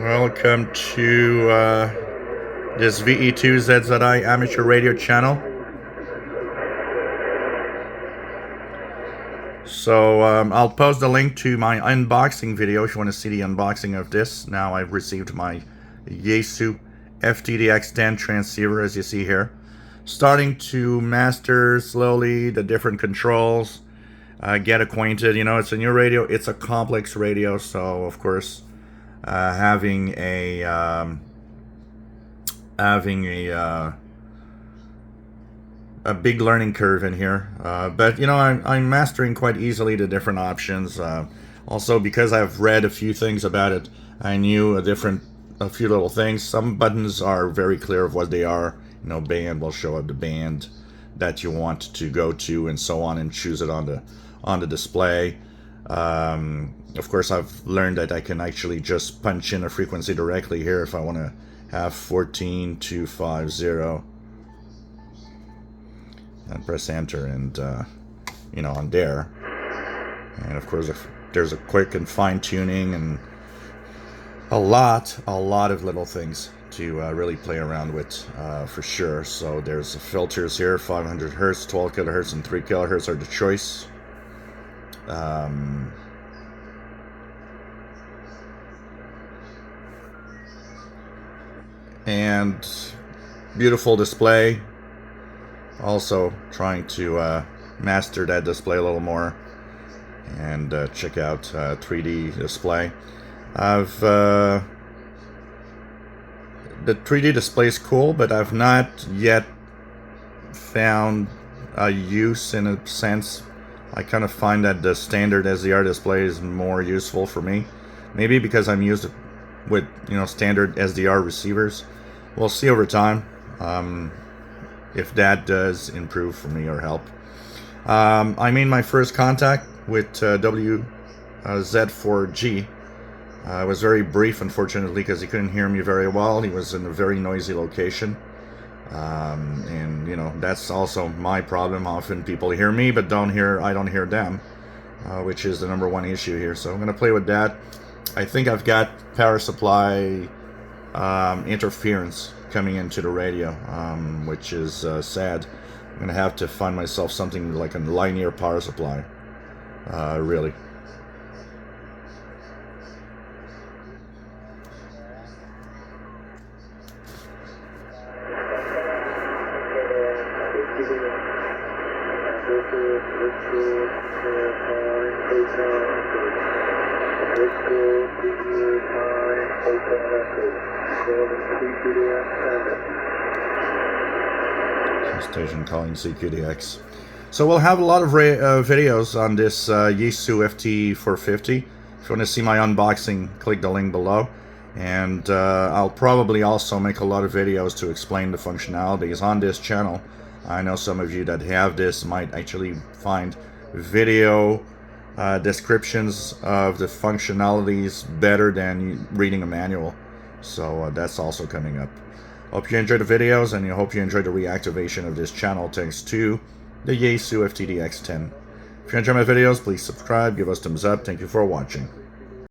Welcome to this VE2ZZI amateur radio channel. So I'll post the link to my unboxing video if you want to see the unboxing of this. Now I've received my Yaesu FTdx10 transceiver, as you see here. Starting to master slowly the different controls, get acquainted. You know, it's a new radio, it's a complex radio, so of course having a big learning curve in here, but you know, I'm mastering quite easily the different options. Also, because I've read a few things about it, I knew a few little things. Some buttons are very clear of what they are. You know, band will show up the band that you want to go to, and so on, and choose it on the display. Of course, I've learned that I can actually just punch in a frequency directly here if I want to have 14250 and press enter, and you know, on there. And of course, if there's a quick and fine tuning and a lot of little things to really play around with, for sure. So there's the filters here, 500 hertz, 12 kilohertz, and 3 kilohertz are the choice. And beautiful display. Also trying to master that display a little more and check out 3D display. The 3D display is cool, but I've not yet found a use in a sense. I kind of find that the standard SDR display is more useful for me. Maybe because I'm used with, you know, standard SDR receivers. We'll see over time if that does improve for me or help. I made my first contact with WZ4G. It was very brief, unfortunately, because he couldn't hear me very well. He was in a very noisy location. And, you know, that's also my problem. Often people hear me, but I don't hear them, which is the #1 issue here. So I'm going to play with that. I think I've got power supply interference coming into the radio, which is sad. I'm going to have to find myself something like a linear power supply, really. Station calling CQDX. So we'll have a lot of videos on this Yaesu FT450. If you want to see my unboxing, click the link below. And I'll probably also make a lot of videos to explain the functionalities on this channel. I know some of you that have this might actually find video descriptions of the functionalities better than reading a manual. So that's also coming up. Hope you enjoyed the videos, and I hope you enjoyed the reactivation of this channel thanks to the Yaesu FTdx10. If you enjoy my videos, please subscribe, give us thumbs up. Thank you for watching.